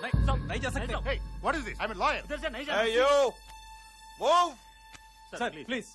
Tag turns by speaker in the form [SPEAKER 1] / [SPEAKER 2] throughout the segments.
[SPEAKER 1] नहीं जा सकते।
[SPEAKER 2] Hey, what is this? I'm a lawyer.
[SPEAKER 1] इधर से नहीं जा।
[SPEAKER 3] Hey you, move.
[SPEAKER 1] Sir please.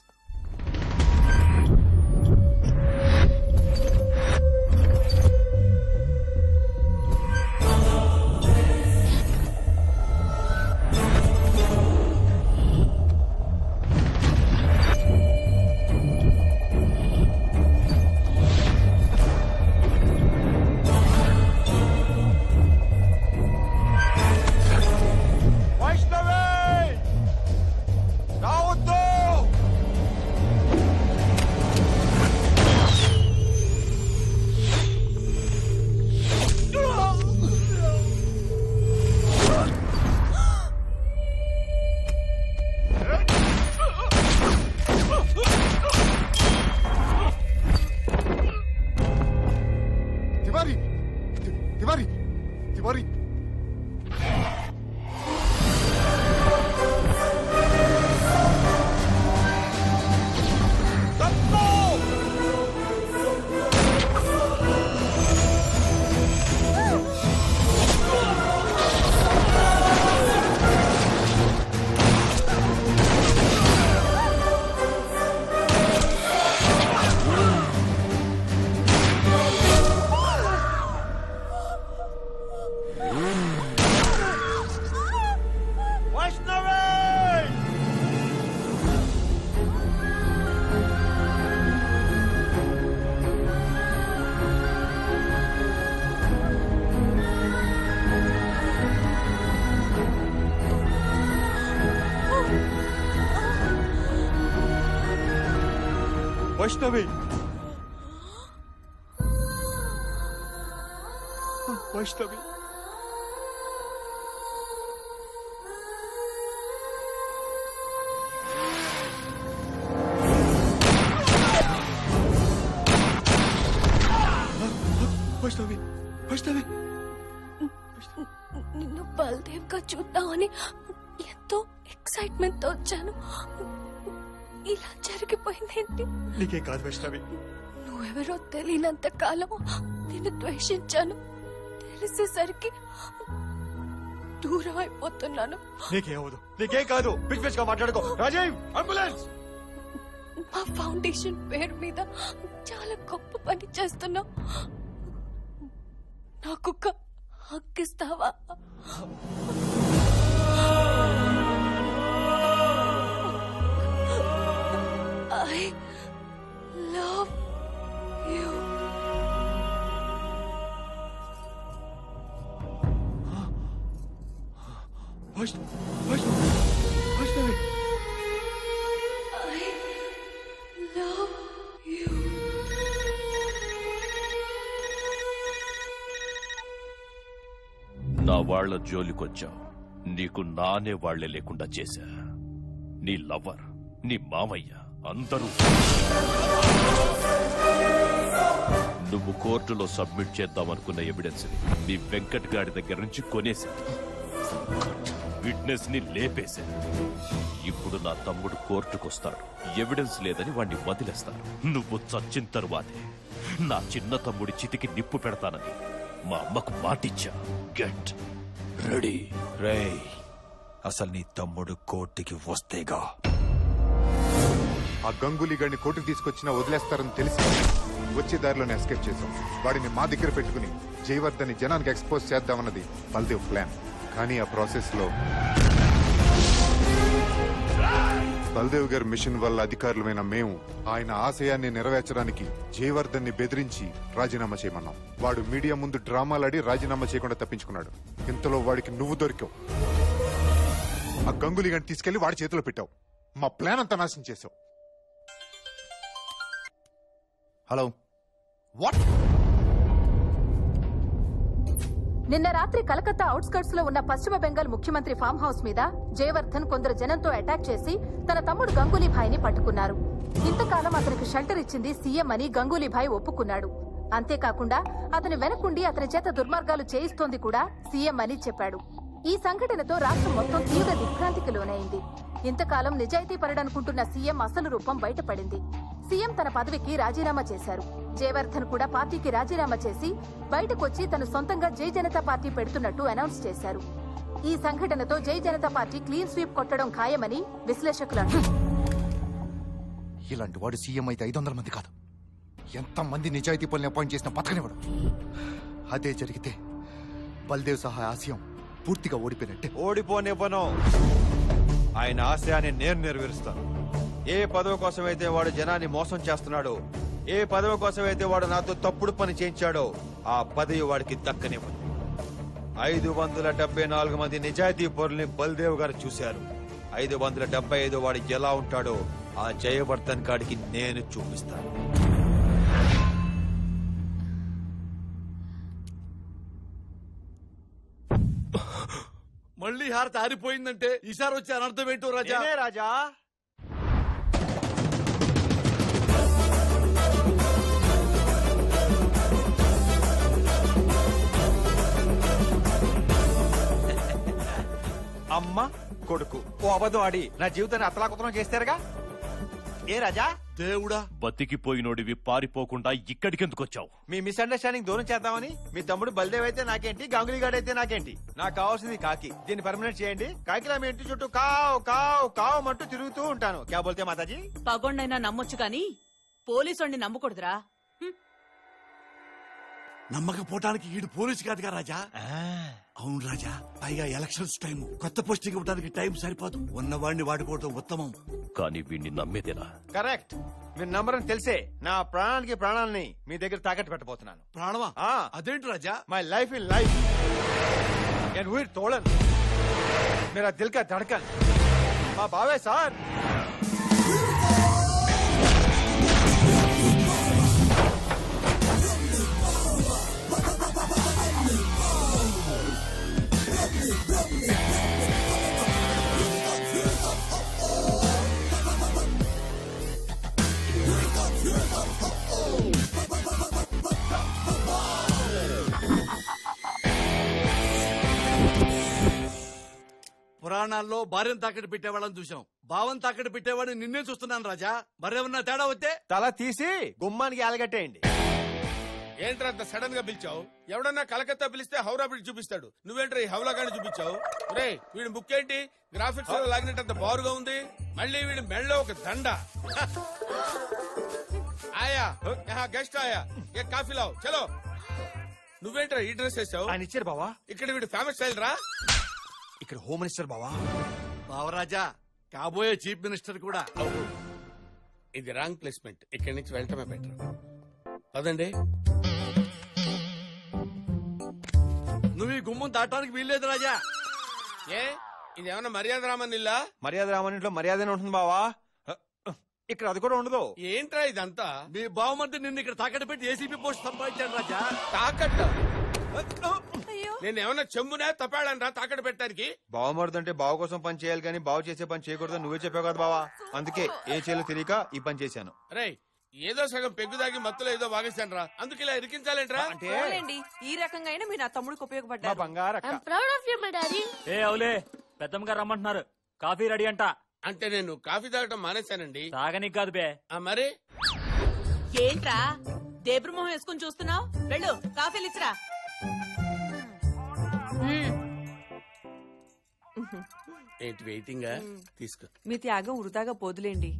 [SPEAKER 3] Vaishnavi, Vaishnavi, Vaishnavi, Vaishnavi,
[SPEAKER 4] నిన్ను బల్దేవ్ గా చూద్దామని ఎంతో ఎక్సైట్మెంట్ తో వచ్చాను. ఇలా జరిగిపోయిందేంటి?
[SPEAKER 3] నీకేం కాదు వైష్ణవి.
[SPEAKER 4] నువ్వెవరో తెలియనంత కాలం నిన్ను ద్వేషించాను. తెలిసేసరికి దూరం అయిపోతున్నాను.
[SPEAKER 3] నీకేమవదు, నీకేం కాదు. పిచ్ పిచ్ గా మాట్లాడుకో. రాజీవ్, అంబులెన్స్.
[SPEAKER 4] మా ఫౌండేషన్ పేరు మీద చాలా గొప్ప పని చేస్తున్నావు. నాకు హక్కిస్తావా? I love you.
[SPEAKER 3] Vaishnavi.
[SPEAKER 4] I love you.
[SPEAKER 5] నా వాళ్ల జోలికొచ్చావు. నీకు నానే వాళ్లే లేకుండా చేశా. నీ లవర్, నీ మామయ్య అందరూ నువ్వు కోర్టులో సబ్మిట్ చేద్దామనుకున్న ఎవిడెన్స్ నీ వెంకట్ గాడి దగ్గర నుంచి కొనేశా. విట్నెస్ ని లేపేశా. ఇప్పుడు నా తమ్ముడు కోర్టుకొస్తాడు. ఎవిడెన్స్ లేదని వాణ్ణి వదిలేస్తాను. నువ్వు చచ్చిన తరువాతే నా చిన్న తమ్ముడి చితికి నిప్పు పెడతానని మా అమ్మకు మాటిచ్చా. Get ready.
[SPEAKER 6] రేయ్, అసలు నీ తమ్ముడు కోర్టుకి వస్తేగా
[SPEAKER 2] ఆ గంగూలీ గారిని కోర్టుకు తీసుకొచ్చినా వదిలేస్తారని తెలిసి వచ్చే దారిలోనే ఎస్కేప్ చేశాం. వాడిని మా దగ్గర పెట్టుకుని జయవర్ధన్ని జనానికి ఎక్స్పోజ్ చేద్దామన్నది బల్దేవ్ ప్లాన్. కానీ ఆ ప్రాసెస్ లో బల్దేవ్ గారి మిషన్ వల్ల అధికారులమైన మేము ఆయన ఆశయాన్ని నెరవేర్చడానికి జయవర్ధన్ని బెదిరించి రాజీనామా చేయమన్నాం. వాడు మీడియా ముందు డ్రామాలాడి రాజీనామా చేయకుండా తప్పించుకున్నాడు. ఇంతలో వాడికి నువ్వు దొరికావు. ఆ గంగూలీ గారిని తీసుకెళ్లి వాడి చేతిలో పెట్టావు. మా ప్లాన్ అంతా నాశనం చేసావు.
[SPEAKER 6] Hello,
[SPEAKER 2] what?
[SPEAKER 7] నిన్న రాత్రి కలకత్తా అవుట్స్కర్ట్స్ లో ఉన్న పశ్చిమ బెంగాల్ ముఖ్యమంత్రి ఫామ్ హౌస్ మీద జయవర్ధన్ కొందరు జనంతో అటాక్ చేసి తన తమ్ముడు గంగూలీభాయ్ని పట్టుకున్నారు. ఇంతకాలం అతనికి షెల్టర్ ఇచ్చింది సీఎం అని గంగూలీభాయ్ ఒప్పుకున్నాడు. అంతేకాకుండా అతని వెనకుండి అతని చేత దుర్మార్గాలు చేయిస్తోంది కూడా సీఎం అని చెప్పాడు. ఈ సంఘటనతో రాష్ట్రం మొత్తం తీవ్ర దిగ్భ్రాంతికి లోనైంది. ఇంతకాలం నిజాయితీ పరుడనుకుంటున్న సీఎం అసలు రూపం బయటపడింది. సీఎం తన పదవికి రాజీనామా చేశారు. జయవర్ధన్ కూడా పార్టీకి రాజీనామా చేసి బయటకొచ్చి తను సొంతంగా జై జనతా పార్టీ పెడుతున్నట్టు అనౌన్స్ చేశారు. ఈ సంఘటనతో జై జనతా పార్టీ క్లీన్ స్వీప్ కొట్టడం ఖాయమని విశ్లేషకులు అంటున్నారు.
[SPEAKER 3] ఇలాంటి వాడు సీఎం అయితే 500 మంది కాదు, ఎంతమంది నిజాయితీ పనులు అపాయింట్ చేసిన పథకనివాడు. అదే జరిగితే బల్దేవ్ సహా ఆశయం పూర్తిగా ఓడిపోయినట్టే.
[SPEAKER 8] ఓడిపోనివ్వను. ఆయన ఆశయాన్ని నేను నెరవేరుస్తాను. ఏ పదవి కోసమైతే వాడు జనాన్ని మోసం చేస్తున్నాడో, ఏ పదవి కోసమైతే వాడు నాతో తప్పుడు పని చేయించాడో, ఆ పదవి వాడికి దక్కనివ్వను. 574 మంది నిజాయితీ పౌరుల్ని బల్దేవ్ గారు చూశారు. 575 వాడు ఎలా ఉంటాడో ఆ జయవర్ధన్ గాడికి నేను చూపిస్తాను.
[SPEAKER 9] మళ్ళీ హారతి ఆరిపోయిందంటే ఈసారి వచ్చే అనర్థం ఏంటో రాజా.
[SPEAKER 8] రాజా అమ్మ కొడుకు ఓ అబద్ధం ఆడి నా జీవితాన్ని అతలాకుతలం చేస్తారుగా. ఏ రాజా
[SPEAKER 9] దేవుడా,
[SPEAKER 5] బతికిపోయినోడివి పారిపోకుండా ఇక్కడికెందుకు వచ్చావు?
[SPEAKER 8] మీ మిస్అండర్స్టాండింగ్ దూరం చేద్దామని. మీ తమ్ముడు బల్దేవ్ అయితే నాకేంటి, గంగులీ గాడు అయితే నాకేంటి. నాకు కావాల్సింది కాకి. దీన్ని పర్మనెంట్ చేయండి. కాకిలా మీ ఇంటి చుట్టూ కావ్ కావ్ కావ్ అంటూ తిరుగుతూ ఉంటాను. క్యా బోల్తే మాతాజీ?
[SPEAKER 10] పగొండైనా నమ్మొచ్చు గాని పోలీసు నమ్మకూడదురా.
[SPEAKER 9] నమ్మకపోవటానికి ఈడు పోలీసు కాదుగా రాజా. అవును రాజా, పైగా ఎలక్షన్స్ టైం, కొత్త పోస్టింగ్ ఇవ్వడానికి టైం సరిపోదు. ఉన్నవాడిని వాడుకోవడం ఉత్తమం.
[SPEAKER 5] కానీ వీణ్ణి నమ్మేదేనా?
[SPEAKER 8] కరెక్ట్. మీరు నంబరని తెలిసే నా ప్రాణానికి ప్రాణాలని మీ దగ్గర తాకట్టు పెట్టబోతున్నాను.
[SPEAKER 9] ప్రాణమా? అదేంటి రాజా?
[SPEAKER 8] My life in life and వీర్ తోళన్ మేరా దిల్ కా ధడకన్ మా బావే సార్.
[SPEAKER 9] పురాణాల్లో భార్యను తాకట్టు పెట్టేవాళ్ళని చూసాం, భావం తాకట్టు పెట్టేవాడిని నిన్నే చూస్తున్నాను రాజా. మరేమన్నా తేడా వస్తే
[SPEAKER 8] తల తీసి గుమ్మానికి ఆలగట్టేయండి.
[SPEAKER 11] ఏంట్రా అంత సడన్ గా పిలిచావు? ఎవడన్నా కలకత్తా పిలిస్తే హౌరా బ్రిడ్జ్ చూపిస్తాడు, నువ్వేంట్రా ఈ హౌలాగాని చూపించావు? రే వీడి బుక్ ఏంటి గ్రాఫిక్స్ లో లాగినట్టు బారుగా ఉంది. మళ్ళీ వీడి మెళ్ళలో ఒక దండ. ఆయా గెస్ట్ ఆయా ఏ కాఫీ లావు చలో. నువ్వేంట్రా ఈ డ్రెస్ వేసావు?
[SPEAKER 8] ఆయన ఇచ్చారు బావా.
[SPEAKER 11] ఇక్కడ వీడి ఫేమస్ స్టైల్ రా.
[SPEAKER 8] ఇక్కడ హోమ్ మినిస్టర్ బావా.
[SPEAKER 9] బావరాజా, కాబోయే చీఫ్ మినిస్టర్ కూడా.
[SPEAKER 11] ఇది రాంగ్ ప్లేస్మెంట్, ఇక్కడి నుంచి వెళ్ళటమే బెటర్. అదండి
[SPEAKER 9] నువ్వు ఈ గుమ్మం దాటానికి వీల్లేదు రాజా.
[SPEAKER 11] ఏ ఇది ఏమన్నా మర్యాద రామన్ ఇల్లా?
[SPEAKER 8] మర్యాద రామన్నింట్లో మర్యాదనే ఉంటుంది బావా. ఇక్కడ అది కూడా ఉండదు.
[SPEAKER 11] ఏంట్రా ఇదంతా?
[SPEAKER 9] మీ బావమంటే నిన్ను ఇక్కడ తాకట్టు పెట్టి ఏసీపీ పోస్ట్ సంపాదించాడు రాజా.
[SPEAKER 11] తాకట్ట? నేను ఏమన్నా చెమ్మునే తప్పాడని రా తాకట్టు పెట్టడానికి?
[SPEAKER 8] బావమరుదంటే బావ కోసం పని చేయాలి కానీ బావ చేసే పని చేయకూడదు నువ్వే చెప్పావు కదా బావా. అందుకే ఏం చేయాలో తెలియక ఈ పని చేశాను.
[SPEAKER 11] రే ఏదో సగం పెగ్గు దాగి మత్తులో ఏదో వాగేశాను రా, అందుకు ఇలా ఇరికించాలేంట్రా?
[SPEAKER 8] అంటే
[SPEAKER 10] ఈ రకంగా అయినా మీరు నా తమ్ముడికి ఉపయోగపడ్డారు.
[SPEAKER 8] బంగారు
[SPEAKER 1] ఏ అవులే పెద్దమ్మ గారు రమ్మంటున్నారు, కాఫీ రెడీ అంట.
[SPEAKER 11] అంటే నేను కాఫీ తాగటం మానేశానండి.
[SPEAKER 1] తాగనీకి కాదు బే.
[SPEAKER 11] మరి
[SPEAKER 10] ఏంట్రా దేబ్రు మొహం వేసుకుని చూస్తున్నావు? వెళ్ళు కాఫీలు ఇచ్చిరా.
[SPEAKER 11] ఏంటి వెయిటింగ్? తీసుకో.
[SPEAKER 10] మీ త్యాగం వృధాగా పోదులేండి.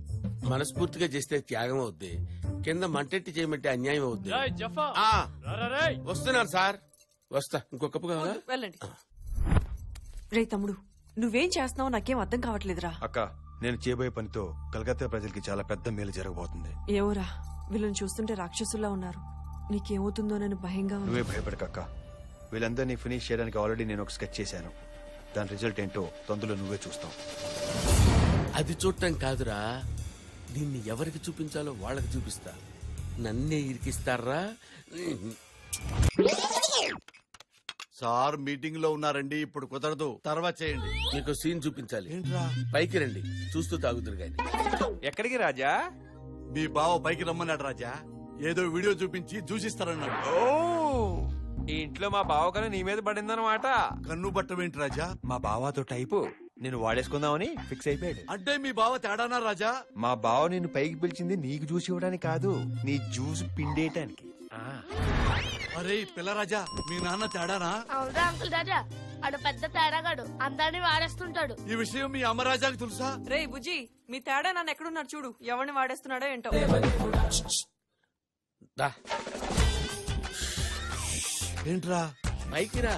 [SPEAKER 11] మనస్ఫూర్తిగా చేస్తే త్యాగం అవుద్ది, కింద మంటెట్టి చేయమంటే అన్యాయం అవుద్ది. వస్తున్నాను సార్, వస్తా. ఇంకో కప్పు కావాలా?
[SPEAKER 10] వెళ్ళండి. రే తమ్ముడు, నువ్వేం చేస్తున్నావు నాకేం అర్థం కావట్లేదురా.
[SPEAKER 6] అక్క, నేను చేయబోయే పనితో కలకత్తా ప్రజలకి చాలా పెద్ద మేలు జరగబోతుంది.
[SPEAKER 10] ఏమోరా, వీళ్ళని చూస్తుంటే రాక్షసుల్లా ఉన్నారు. నీకేమవుతుందోనని భయంగా ఉంది.
[SPEAKER 6] నువ్వే భయపడకక్క. వీళ్ళందరినీ ఫినిష్ చేయడానికి ఆల్రెడీ నేను ఒక స్కెచ్ చేశాను. దాని రిజల్ట్ ఏంటో తొందరలో నువ్వే చూస్తావు.
[SPEAKER 11] అది చూడటం కాదురా, దీన్ని ఎవరికి చూపించాలో వాళ్ళకి చూపిస్తా. నన్నే ఇరికిస్తారా?
[SPEAKER 9] సార్ మీటింగ్ లో ఉన్నారండి, ఇప్పుడు కుదరదు, తర్వాత చేయండి.
[SPEAKER 11] మీకు సీన్ చూపించాలి. పైకి రండి, చూస్తూ తాగుతురు గాని.
[SPEAKER 8] ఎక్కడికి రాజా?
[SPEAKER 9] మీ బావ పైకి రమ్మన్నాడు రాజా. ఏదో వీడియో చూపించి చూసిస్తారన్నాడు.
[SPEAKER 8] ఈ ఇంట్లో మా బావ కన్నా నీ మీద పడిందన్నమాట.
[SPEAKER 9] కన్ను బట్టమేంటి రాజా?
[SPEAKER 6] మా బావాతో టైపు
[SPEAKER 8] నేను వాడేసుకుందామని ఫిక్స్ అయిపోయాడు.
[SPEAKER 9] అంటే మీ బావ తేడానా రాజా?
[SPEAKER 8] మా బావ నిన్ను పైకి పిలిచింది నీకు జ్యూస్ ఇవ్వడానికి కాదు, నీ జ్యూస్ పిండేయటానికి.
[SPEAKER 9] అరే పిల్ల రాజా, మీ నాన్న తేడానా?
[SPEAKER 12] అవునా అంకుల్ రాజా, ఆడు పెద్ద తేడాగాడు, అందరినీ వాడేస్తుంటాడు.
[SPEAKER 9] ఈ విషయం మీ అమ్మ రాజాకి తెలుసా?
[SPEAKER 13] రే బుజ్జి, మీ తేడా నన్ను ఎక్కడున్నాడు చూడు, ఎవరిని వాడేస్తున్నాడో ఏంటో.
[SPEAKER 9] ఏంట్రా
[SPEAKER 11] పైకి రా.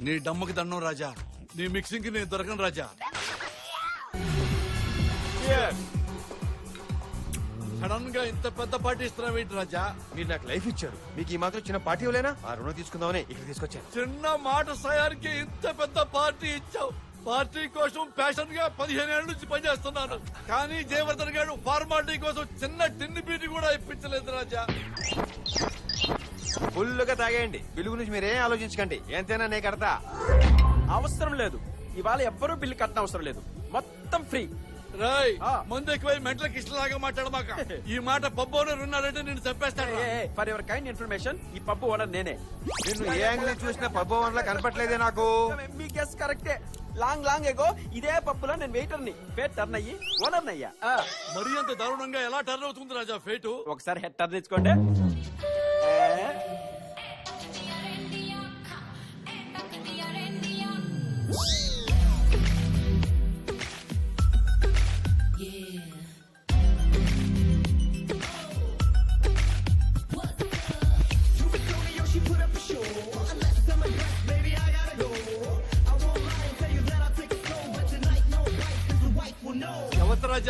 [SPEAKER 9] నీ డమ్మకి దండం రాజా, నీ మిక్సింగ్ కి నేను దొరకను రాజా. సడన్ గా ఇంత పెద్ద పార్టీ ఇస్తున్నావేంటి రాజా?
[SPEAKER 8] మీరు నాకు లైఫ్ ఇచ్చారు, మీకు ఈ మాత్రం చిన్న పార్టీ ఇవ్వలేనా? ఆ రుణం తీసుకుందామని ఇక్కడ తీసుకొచ్చాను.
[SPEAKER 9] చిన్న మాట సాయానికి ఇంత పెద్ద పార్టీ ఇచ్చావు. పార్టీ కోసం ప్యాషన్ గా 15 ఏళ్ల నుంచి పనిచేస్తున్నాను, కానీ జయవర్ధన్ గారు ఫార్మాలిటీ కోసం చిన్న టిన్ని పీటి కూడా ఇప్పించలేదు రాజా.
[SPEAKER 8] ఫుల్గా తాగేయండి, బిల్లు గురించి మీరేం ఆలోచించకండి, ఎంతైనా నేను కడతా.
[SPEAKER 14] అవసరం లేదు, ఇవాళ ఎవ్వరూ బిల్లు కట్టడం అవసరం లేదు, మొత్తం ఫ్రీ.
[SPEAKER 9] రాయ్ ముందు ఎక్కువై మెంటల్ కిష్టలాగా మాట్లాడమాక. ఈ మాట పబ్బు ఓనర్ ఉన్నాడంటే నేను చంపేస్తాను.
[SPEAKER 14] ఫర్ యువర్ కైండ్ ఇన్ఫర్మేషన్, ఈ పబ్బు ఓనర్ నేనే.
[SPEAKER 8] నిన్ను ఏ యాంగిల్ చూసినా పబ్బు ఓనర్లా కనపట్లేదే నాకు.
[SPEAKER 14] మీ గెస్ కరెక్టే. లాంగ్ ఎగో ఇదే పబ్బులో నేను వెయిటర్ ని ఫేట్ టర్న్ అయ్యి ఓనర్ అయ్యా.
[SPEAKER 9] మరీ అంత దారుణంగా ఎలా టర్న్ అవుతుంది రాజా ఫేటు?
[SPEAKER 14] ఒకసారి హెడ్ టర్న్ తెచ్చుకోండి.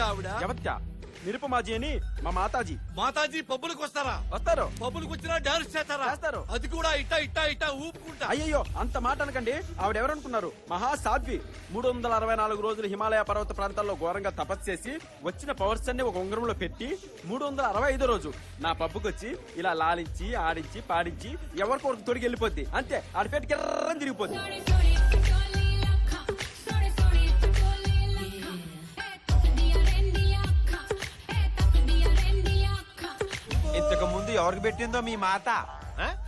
[SPEAKER 9] ఆవిడ
[SPEAKER 14] నిరుపమాజీ అని మా మాతాజీ.
[SPEAKER 9] మాతాజీ పబ్బులకు వస్తారా?
[SPEAKER 14] వస్తారు.
[SPEAKER 9] పబ్బులకు వచ్చినా డాన్స్ చేస్తారా?
[SPEAKER 14] చేస్తారు.
[SPEAKER 9] అది కూడా ఇట్టా ఇట్టా ఇట్టా ఊపుకుంటా.
[SPEAKER 14] అయ్యో అంత మాట అనకండి, ఆవిడ ఎవరనుకున్నారు? మహాసాధ్వి. 364 రోజులు హిమాలయ పర్వత ప్రాంతాల్లో ఘోరంగా తపస్సు చేసి వచ్చిన పవర్స్ అన్ని ఒక ఉంగరంలో పెట్టి 365 రోజు నా పబ్బుకి వచ్చి ఇలా లాలించి ఆడించి పాడించి ఎవరికొరకు తొడిగి వెళ్ళిపోద్ది. అంతే, ఆడి పెట్టి గిర్రని తిరిగిపోద్ది.
[SPEAKER 8] ఇంతకు ముందు ఎవరికి పెట్టిందో మీ మాత?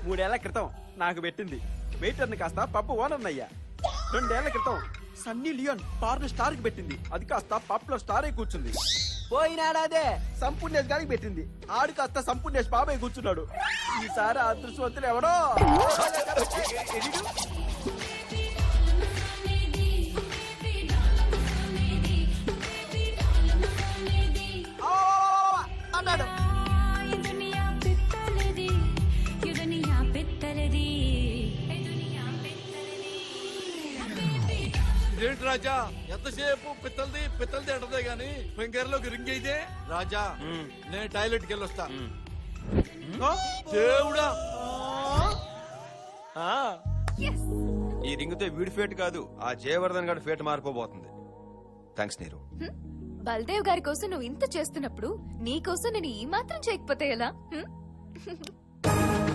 [SPEAKER 14] 3 ఏళ్ల క్రితం నాకు పెట్టింది. వెయిటర్ని కాస్త పబ్బు ఓనర్ అయ్యా. 2 ఏళ్ల క్రితం సన్నీ లియోన్ పార్న్ స్టార్ కి పెట్టింది. అది కాస్త పబ్ లో స్టార్ అయి కూర్చుంది. పోయినాడాదే సంపూర్ణేష్ గారికి పెట్టింది. ఆడు కాస్త సంపూర్ణేష్ బాబాయ్ కూర్చున్నాడు. ఈసారి అదృష్టవంతులు ఎవడో. అన్నాడు.
[SPEAKER 9] ఇదేంటి రాజా, ఎంతసేపు పిత్తలది అంటదే గాని ఫింగర్లోకి రింగ్ అయితే. రాజా నేను టాయిలెట్ కి వెళ్ళొస్తా. దేవుడా,
[SPEAKER 8] ఈ రింగుతో వీడి ఫేట్ కాదు, ఆ జయవర్ధన్ గారి ఫేట్ మారిపోబోతుంది. థ్యాంక్స్ నీరు.
[SPEAKER 4] బల్దేవ్ గారి కోసం నువ్వు ఇంత చేస్తున్నప్పుడు నీ కోసం నేను ఈ మాత్రం చేయకపోతే ఎలా?